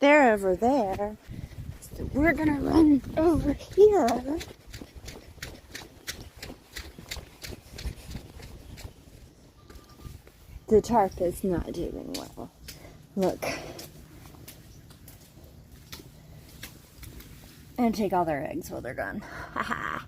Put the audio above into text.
they're over there. So we're gonna run over here. The tarp is not doing well. Look. And take all their eggs while they're gone. Haha.